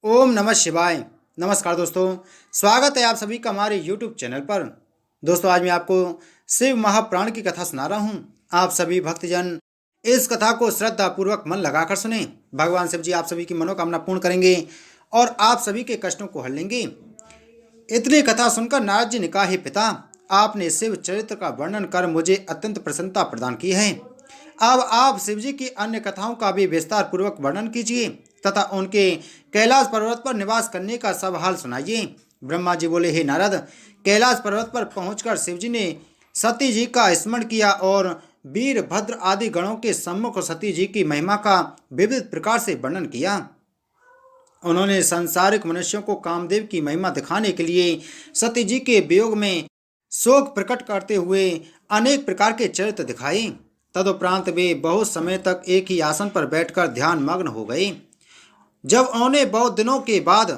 ओम नमः शिवाय। नमस्कार दोस्तों, स्वागत है आप सभी का हमारे यूट्यूब चैनल पर। दोस्तों, आज मैं आपको शिव महापुराण की कथा सुना रहा हूँ। आप सभी भक्तजन इस कथा को श्रद्धा पूर्वक मन लगाकर सुने। भगवान शिव जी आप सभी की मनोकामना पूर्ण करेंगे और आप सभी के कष्टों को हर लेंगे। इतनी कथा सुनकर नारद जी ने कहा, हे पिता, आपने शिव चरित्र का वर्णन कर मुझे अत्यंत प्रसन्नता प्रदान की है। अब आप शिव जी की अन्य कथाओं का भी विस्तार पूर्वक वर्णन कीजिए तथा उनके कैलाश पर्वत पर निवास करने का सब हाल सुनाइए। ब्रह्मा जी बोले, हे नारद, कैलाश पर्वत पर पहुंचकर शिव जी ने सती जी का स्मरण किया और वीरभद्र आदि गणों के सम्मुख सती जी की महिमा का विविध प्रकार से वर्णन किया। उन्होंने सांसारिक मनुष्यों को कामदेव की महिमा दिखाने के लिए सती जी के वियोग में शोक प्रकट करते हुए अनेक प्रकार के चरित्र दिखाए। तदुपरांत वे बहुत समय तक एक ही आसन पर बैठकर ध्यान मग्न हो गए। जब उन्होंने बहुत दिनों के बाद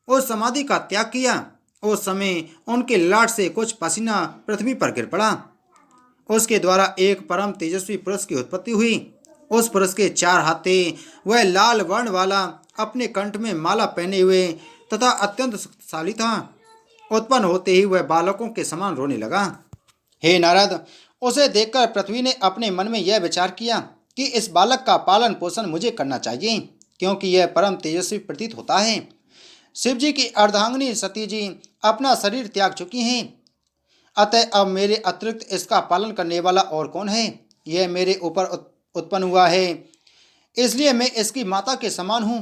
उस समाधि का त्याग किया, उस समय उनके ललाट से कुछ पसीना पृथ्वी पर गिर पड़ा। उसके द्वारा एक परम तेजस्वी पुरुष की उत्पत्ति हुई। उस पुरुष के 4 हाथ थे। वह लाल वर्ण वाला, अपने कंठ में माला पहने हुए तथा अत्यंत शक्तिशाली था। उत्पन्न होते ही वह बालकों के समान रोने लगा। हे नारद, उसे देखकर पृथ्वी ने अपने मन में यह विचार किया कि इस बालक का पालन पोषण मुझे करना चाहिए, क्योंकि यह परम तेजस्वी प्रतीत होता है। शिव जी की अर्धांगिनी सती जी अपना शरीर त्याग चुकी हैं। अतः अब मेरे अतिरिक्त इसका पालन करने वाला और कौन है? यह मेरे ऊपर उत्पन्न हुआ है, इसलिए मैं इसकी माता के समान हूँ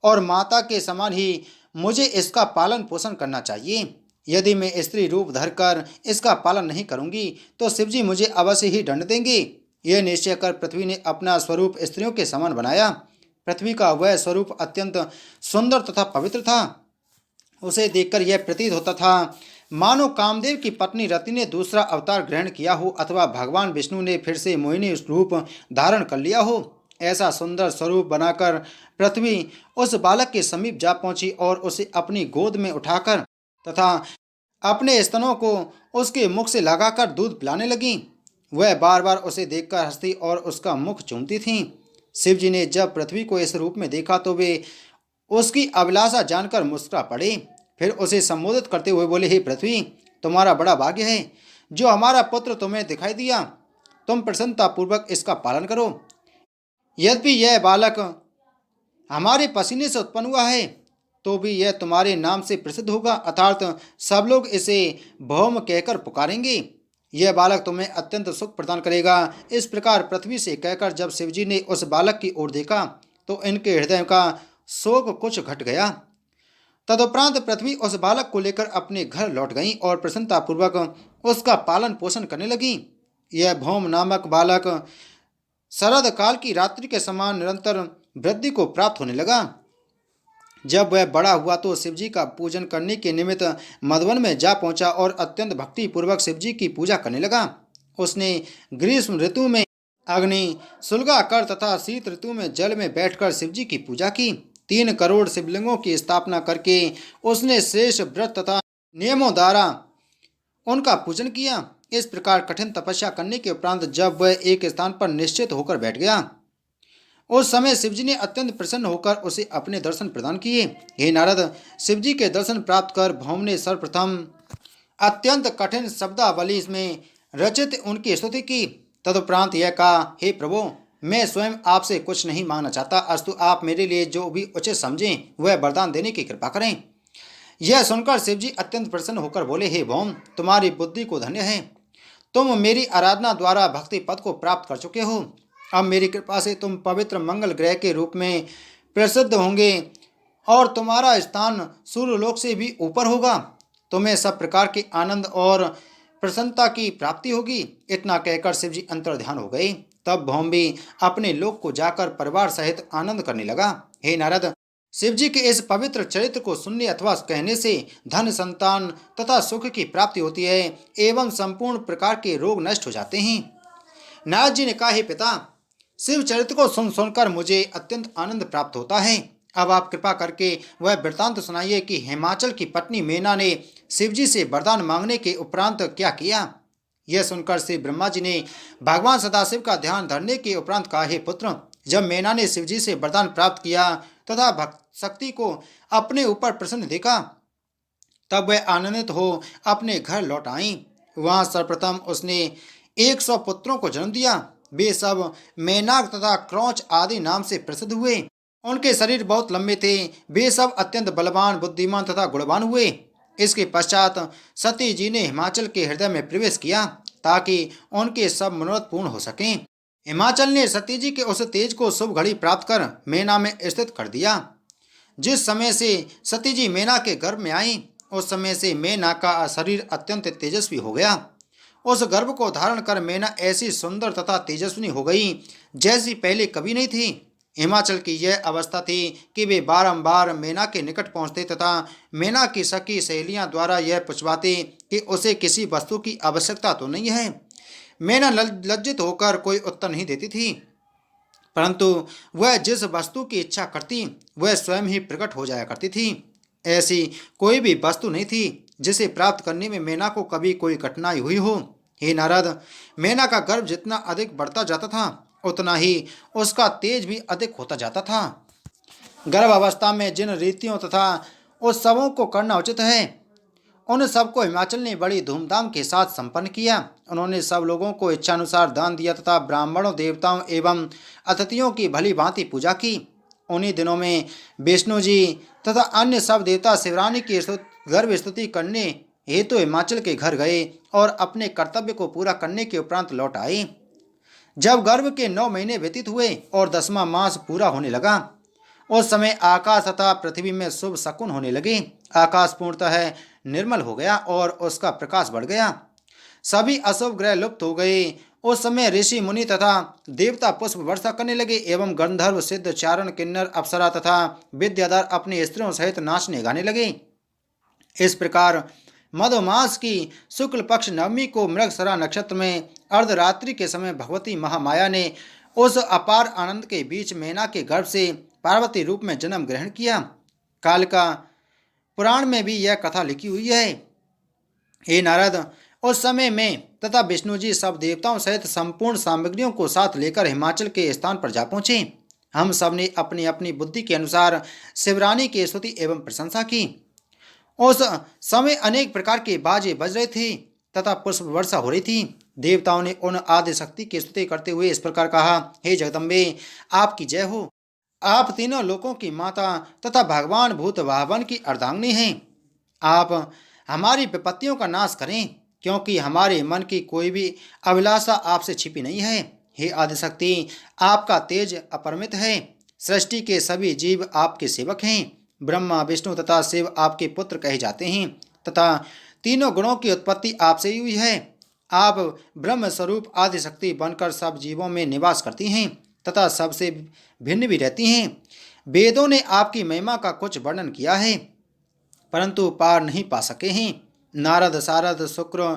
और माता के समान ही मुझे इसका पालन पोषण करना चाहिए। यदि मैं स्त्री रूप धरकर इसका पालन नहीं करूँगी तो शिवजी मुझे अवश्य ही दंड देंगे। यह निश्चय कर पृथ्वी ने अपना स्वरूप स्त्रियों के समान बनाया। पृथ्वी का वह स्वरूप अत्यंत सुंदर तथा पवित्र था। उसे देखकर यह प्रतीत होता था मानो कामदेव की पत्नी रति ने दूसरा अवतार ग्रहण किया हो अथवा भगवान विष्णु ने फिर से मोहिनी रूप धारण कर लिया हो। ऐसा सुंदर स्वरूप बनाकर पृथ्वी उस बालक के समीप जा पहुंची और उसे अपनी गोद में उठाकर तथा अपने स्तनों को उसके मुख से लगाकर दूध पिलाने लगी। वह बार बार उसे देखकर हंसती और उसका मुख चूमती थीं। शिव जी ने जब पृथ्वी को इस रूप में देखा तो वे उसकी अभिलाषा जानकर मुस्कुरा पड़े। फिर उसे संबोधित करते हुए बोले, हे पृथ्वी, तुम्हारा बड़ा भाग्य है जो हमारा पुत्र तुम्हें दिखाई दिया। तुम प्रसन्नतापूर्वक इसका पालन करो। यद्यपि यह बालक हमारे पसीने से उत्पन्न हुआ है तो भी यह तुम्हारे नाम से प्रसिद्ध होगा, अर्थात सब लोग इसे भौम कहकर पुकारेंगे। यह बालक तुम्हें अत्यंत सुख प्रदान करेगा। इस प्रकार पृथ्वी से कहकर जब शिवजी ने उस बालक की ओर देखा तो इनके हृदय का शोक कुछ घट गया। तदुपरांत पृथ्वी उस बालक को लेकर अपने घर लौट गई और प्रसन्नतापूर्वक उसका पालन पोषण करने लगी। यह भौम नामक बालक शरद काल की रात्रि के समान निरंतर वृद्धि को प्राप्त होने लगा। जब वह बड़ा हुआ तो शिवजी का पूजन करने के निमित्त मधुवन में जा पहुंचा और अत्यंत भक्ति पूर्वक शिवजी की पूजा करने लगा। उसने ग्रीष्म ऋतु में अग्नि सुलगा कर तथा शीत ऋतु में जल में बैठकर शिवजी की पूजा की। 3 करोड़ शिवलिंगों की स्थापना करके उसने शेष व्रत तथा नियमों द्वारा उनका पूजन किया। इस प्रकार कठिन तपस्या करने के उपरांत जब वह एक स्थान पर निश्चित होकर बैठ गया, उस समय शिवजी ने अत्यंत प्रसन्न होकर उसे अपने दर्शन प्रदान किए। हे नारद, शिवजी के दर्शन प्राप्त कर भौम ने सर्वप्रथम अत्यंत कठिन शब्दावली में रचित उनकी स्तुति की। तदुपरांत यह कहा, हे प्रभु, मैं स्वयं आपसे कुछ नहीं मांगना चाहता, अस्तु आप मेरे लिए जो भी उचित समझें वह वरदान देने की कृपा करें। यह सुनकर शिवजी अत्यंत प्रसन्न होकर बोले, हे भौम, तुम्हारी बुद्धि को धन्य है। तुम मेरी आराधना द्वारा भक्ति पद को प्राप्त कर चुके हो। अब मेरी कृपा से तुम पवित्र मंगल ग्रह के रूप में प्रसिद्ध होंगे और तुम्हारा स्थान सूर्यलोक से भी ऊपर होगा। तुम्हें सब प्रकार के आनंद और प्रसन्नता की प्राप्ति होगी। इतना कहकर शिवजी अंतर्ध्यान हो गए। तब भौम भी अपने लोक को जाकर परिवार सहित आनंद करने लगा। हे नारद, शिवजी के इस पवित्र चरित्र को सुनने अथवा कहने से धन, संतान तथा सुख की प्राप्ति होती है एवं संपूर्ण प्रकार के रोग नष्ट हो जाते हैं। नारद जी ने कहा, हे पिता, शिव चरित्र को सुनकर मुझे अत्यंत आनंद प्राप्त होता है। अब आप कृपा करके वह वृत्तांत सुनाइए कि हिमाचल की पत्नी मेना ने शिवजी से वरदान मांगने के उपरांत क्या किया। यह सुनकर श्री ब्रह्मा जी ने भगवान सदाशिव का ध्यान धरने के उपरांत कहा, हे पुत्र, जब मेना ने शिवजी से वरदान प्राप्त किया तथा भक्त शक्ति को अपने ऊपर प्रसन्न देखा, तब वह आनंदित हो अपने घर लौट आई। वहां सर्वप्रथम उसने 100 पुत्रों को जन्म दिया। वे सब मेनाक तथा क्रौच आदि नाम से प्रसिद्ध हुए। उनके शरीर बहुत लंबे थे। वे सब अत्यंत बलवान, बुद्धिमान तथा गुणवान हुए। इसके पश्चात सती जी ने हिमाचल के हृदय में प्रवेश किया ताकि उनके सब मनोरथ पूर्ण हो सकें। हिमाचल ने सती जी के उस तेज को शुभ घड़ी प्राप्त कर मेना में स्थित कर दिया। जिस समय से सती जी मेना के गर्भ में आई, उस समय से मेना का शरीर अत्यंत तेजस्वी हो गया। उस गर्भ को धारण कर मेना ऐसी सुंदर तथा तेजस्विनी हो गई जैसी पहले कभी नहीं थी। हिमाचल की यह अवस्था थी कि वे बारंबार मेना के निकट पहुंचते तथा मेना की सखी सहेलियां द्वारा यह पूछवाते कि उसे किसी वस्तु की आवश्यकता तो नहीं है। मेना लज्जित होकर कोई उत्तर नहीं देती थी, परंतु वह जिस वस्तु की इच्छा करती वह स्वयं ही प्रकट हो जाया करती थी। ऐसी कोई भी वस्तु नहीं थी जिसे प्राप्त करने में मेना को कभी कोई कठिनाई हुई हो। हे नारद, मेना का गर्भ जितना अधिक बढ़ता जाता था उतना ही उसका तेज भी अधिक होता जाता था। गर्भ अवस्था में जिन रीतियों तथा उत्सवों को करना उचित है उन सबको हिमाचल ने बड़ी धूमधाम के साथ संपन्न किया। उन्होंने सब लोगों को इच्छानुसार दान दिया तथा ब्राह्मणों, देवताओं एवं अतिथियों की भली भांति पूजा की। उन्हीं दिनों में विष्णु जी तथा अन्य सब देवता शिवरानी की गर्भ स्तुति करने हेतु हिमाचल के घर गए और अपने कर्तव्य को पूरा करने के उपरांत लौट आए। जब गर्भ के 9 महीने व्यतीत हुए और 10वां मास पूरा होने लगा, उस समय आकाश तथा पृथ्वी में शुभ शकुन होने लगे। आकाश पूर्णतः निर्मल हो गया और उसका प्रकाश बढ़ गया। सभी अशुभ ग्रह लुप्त हो गए। उस समय ऋषि मुनि तथा देवता पुष्प वर्षा करने लगे एवं गंधर्व, सिद्ध, चारण, किन्नर, अप्सरा तथा विद्याधर अपनी स्त्रियों सहित नाचने गाने लगे। इस प्रकार मधुमास की शुक्ल पक्ष नवमी को मृगशरा नक्षत्र में अर्धरात्रि के समय भगवती महामाया ने उस अपार आनंद के बीच मेना के गर्भ से पार्वती रूप में जन्म ग्रहण किया। काल का पुराण में भी यह कथा लिखी हुई है। हे नारद, उस समय में तथा विष्णु जी सब देवताओं सहित संपूर्ण सामग्रियों को साथ लेकर हिमाचल के स्थान पर जा पहुंचे। हम सब ने अपनी अपनी बुद्धि के अनुसार शिवरानी की स्तुति एवं प्रशंसा की। उस समय अनेक प्रकार के बाजे बज रहे थे तथा पुष्प वर्षा हो रही थी। देवताओं ने उन आदि शक्ति की स्तुति करते हुए इस प्रकार कहा, हे जगदम्बे, आपकी जय हो। आप तीनों लोकों की माता तथा भगवान भूत वाहन की अर्धांगिनी हैं। आप हमारी विपत्तियों का नाश करें, क्योंकि हमारे मन की कोई भी अभिलाषा आपसे छिपी नहीं है। हे आदिशक्ति, आपका तेज अपरिमित है। सृष्टि के सभी जीव आपके सेवक हैं। ब्रह्मा, विष्णु तथा शिव आपके पुत्र कहे जाते हैं तथा तीनों गुणों की उत्पत्ति आपसे ही हुई है। आप ब्रह्म स्वरूप आदिशक्ति बनकर सब जीवों में निवास करती हैं तथा सबसे भिन्न भी रहती हैं। वेदों ने आपकी महिमा का कुछ वर्णन किया है, परंतु पार नहीं पा सके हैं। नारद, सारद, शुक्र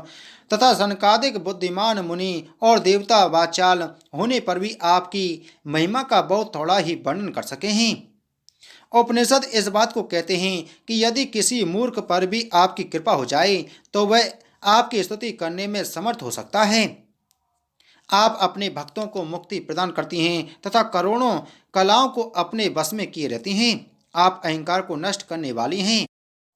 तथा सनकादिक बुद्धिमान मुनि और देवता वाचाल होने पर भी आपकी महिमा का बहुत थोड़ा ही वर्णन कर सके हैं। उपनिषद इस बात को कहते हैं कि यदि किसी मूर्ख पर भी आपकी कृपा हो जाए तो वह आपकी स्तुति करने में समर्थ हो सकता है। आप अपने भक्तों को मुक्ति प्रदान करती हैं तथा करोड़ों कलाओं को अपने वश में किए रहती हैं। आप अहंकार को नष्ट करने वाली हैं।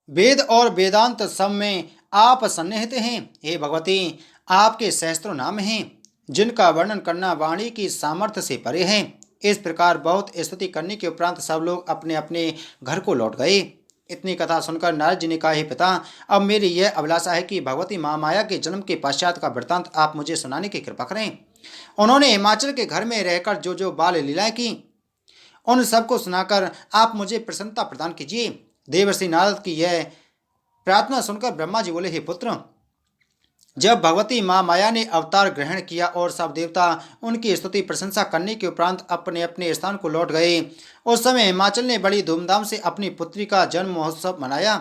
वेद और वेदांत सब में आप सन्निहित हैं। हे भगवती, आपके सहस्त्रों नाम हैं जिनका वर्णन करना वाणी की सामर्थ्य से परे है। इस प्रकार बहुत स्तुति करने के उपरांत सब लोग अपने अपने घर को लौट गए। इतनी कथा सुनकर नारद जी ने कहा, हे पिता, अब मेरी यह अभिलाषा है कि भगवती महामाया के जन्म के पश्चात का वृत्तांत आप मुझे सुनाने की कृपा करें। उन्होंने हिमाचल के घर में रहकर जो जो बाल लीलाएं की उन सबको सुनाकर आप मुझे प्रसन्नता प्रदान कीजिए। देवर्षि नारद की यह प्रार्थना सुनकर ब्रह्मा जी बोले, हे पुत्र, जब भगवती माँ माया ने अवतार ग्रहण किया और सब देवता उनकी स्तुति प्रशंसा करने के उपरांत अपने अपने स्थान को लौट गए, उस समय हिमाचल ने बड़ी धूमधाम से अपनी पुत्री का जन्म महोत्सव मनाया।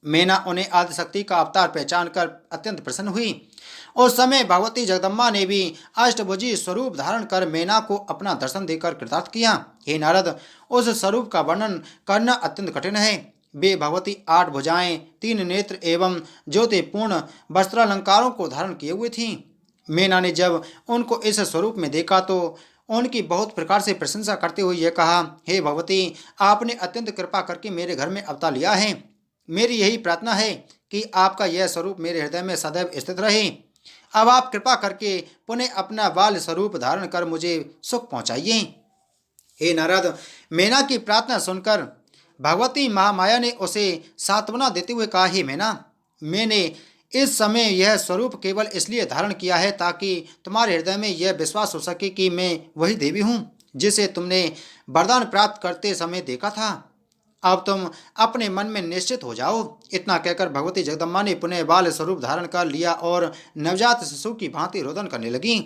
मेना उन्हें आदिशक्ति का अवतार पहचान कर अत्यंत प्रसन्न हुई। उस समय भगवती जगदम्बा ने भी अष्टभुजी स्वरूप धारण कर मेना को अपना दर्शन देकर कृतार्थ किया। हे नारद, उस स्वरूप का वर्णन करना अत्यंत कठिन है। वे भगवती 8 भुजाएं, 3 नेत्र एवं ज्योतिपूर्ण वस्त्रालंकारों को धारण किए हुए थीं। मेना ने जब उनको इस स्वरूप में देखा तो उनकी बहुत प्रकार से प्रशंसा करते हुए यह कहा, हे भगवती, आपने अत्यंत कृपा करके मेरे घर में अवतार लिया है। मेरी यही प्रार्थना है कि आपका यह स्वरूप मेरे हृदय में सदैव स्थित रहे। अब आप कृपा करके पुनः अपना बाल स्वरूप धारण कर मुझे सुख पहुंचाइए। हे नारद, मैना की प्रार्थना सुनकर भगवती महामाया ने उसे सांत्वना देते हुए कहा, हे मैना, मैंने इस समय यह स्वरूप केवल इसलिए धारण किया है ताकि तुम्हारे हृदय में यह विश्वास हो सके कि मैं वही देवी हूँ जिसे तुमने वरदान प्राप्त करते समय देखा था। अब तुम अपने मन में निश्चित हो जाओ। इतना कहकर भगवती जगदम्बा ने पुनः बाल स्वरूप धारण कर लिया और नवजात शिशु की भांति रोदन करने लगी।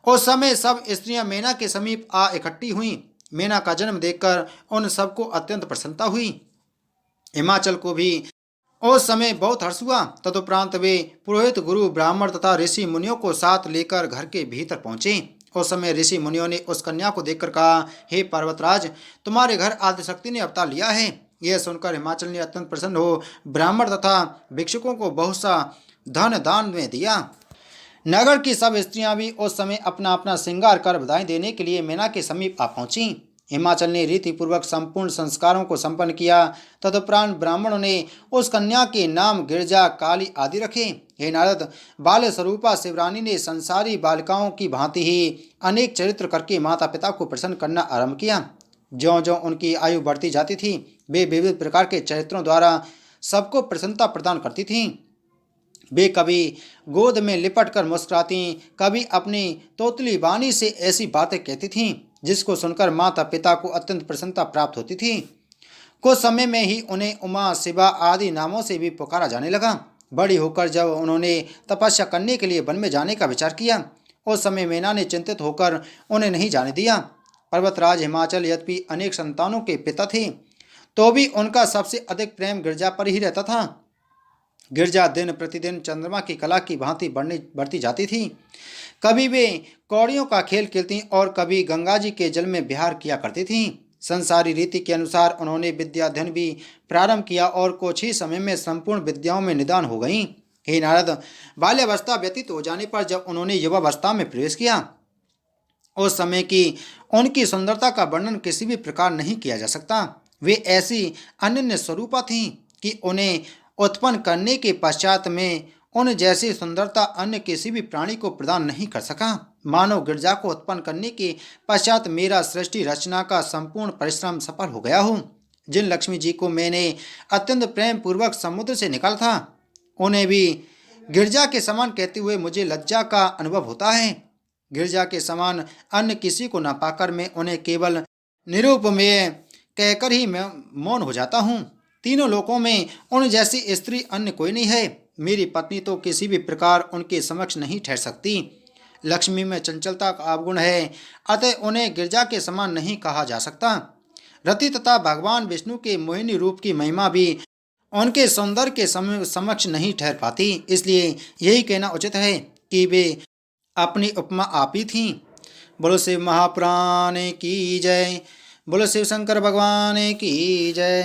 उस समय सब स्त्रियां मैना के समीप आ इकट्ठी हुईं। मैना का जन्म देखकर उन सबको अत्यंत प्रसन्नता हुई। हिमाचल को भी उस समय बहुत हर्ष हुआ। तदुपरांत वे पुरोहित, गुरु, ब्राह्मण तथा ऋषि मुनियों को साथ लेकर घर के भीतर पहुंचे। उस समय ऋषि मुनियों ने उस कन्या को देखकर कहा, हे पर्वतराज, तुम्हारे घर आदिशक्ति ने अवतार लिया है। यह सुनकर हिमाचल ने अत्यंत प्रसन्न हो ब्राह्मण तथा भिक्षुकों को बहुत सा धन दान में दिया। नगर की सब स्त्रियां भी उस समय अपना अपना श्रृंगार कर बधाई देने के लिए मैना के समीप आ पहुंची। हिमाचल ने रीतिपूर्वक संपूर्ण संस्कारों को संपन्न किया। तदुपरांत ब्राह्मणों ने उस कन्या के नाम गिरजा, काली आदि रखे। हे नारद, बाल स्वरूपा शिवरानी ने संसारी बालिकाओं की भांति ही अनेक चरित्र करके माता पिता को प्रसन्न करना आरंभ किया। ज्यों ज्यों उनकी आयु बढ़ती जाती थी, वे विविध प्रकार के चरित्रों द्वारा सबको प्रसन्नता प्रदान करती थीं। वे कभी गोद में लिपट कर मुस्कुराती, कभी अपनी तोतली वाणी से ऐसी बातें कहती थीं जिसको सुनकर माता पिता को अत्यंत प्रसन्नता प्राप्त होती थी। कुछ समय में ही उन्हें उमा, शिवा आदि नामों से भी पुकारा जाने लगा। बड़ी होकर जब उन्होंने तपस्या करने के लिए वन में जाने का विचार किया, उस समय मैना ने चिंतित होकर उन्हें नहीं जाने दिया। पर्वतराज हिमाचल यद्यपि अनेक संतानों के पिता थे, तो भी उनका सबसे अधिक प्रेम गिरजा पर ही रहता था। गिरजा दिन प्रतिदिन चंद्रमा की कला की भांति बढ़ती जाती थी। कभी वे कौड़ियों का खेल खेलती और कभी गंगा जी के जल में विहार किया करती थीं। संसारी रीति के अनुसार उन्होंने विद्याध्ययन भी प्रारंभ किया और कुछ ही समय में संपूर्ण विद्याओं में निदान हो गईं। हे नारद, बाल्यावस्था व्यतीत हो जाने पर जब उन्होंने युवावस्था में प्रवेश किया, उस समय की उनकी सुंदरता का वर्णन किसी भी प्रकार नहीं किया जा सकता। वे ऐसी अनन्य स्वरूपा थीं कि उन्हें उत्पन्न करने के पश्चात में उन जैसी सुंदरता अन्य किसी भी प्राणी को प्रदान नहीं कर सका। मानव गिरजा को उत्पन्न करने के पश्चात मेरा सृष्टि रचना का संपूर्ण परिश्रम सफल हो गया हूँ। जिन लक्ष्मी जी को मैंने अत्यंत प्रेम पूर्वक समुद्र से निकाला था, उन्हें भी गिरजा के समान कहते हुए मुझे लज्जा का अनुभव होता है। गिरजा के समान अन्य किसी को न पाकर मैं उन्हें केवल निरूपमेय कहकर ही मैं मौन हो जाता हूँ। तीनों लोकों में उन जैसी स्त्री अन्य कोई नहीं है। मेरी पत्नी तो किसी भी प्रकार उनके समक्ष नहीं ठहर सकती। लक्ष्मी में चंचलता का अवगुण है, अतः उन्हें गिरजा के समान नहीं कहा जा सकता। रति तथा भगवान विष्णु के मोहिनी रूप की महिमा भी उनके सौंदर्य के समक्ष नहीं ठहर पाती। इसलिए यही कहना उचित है कि वे अपनी उपमा आप ही थीं। बोलो शिव महापुराण की जय। बोलो शिव शंकर भगवान की जय।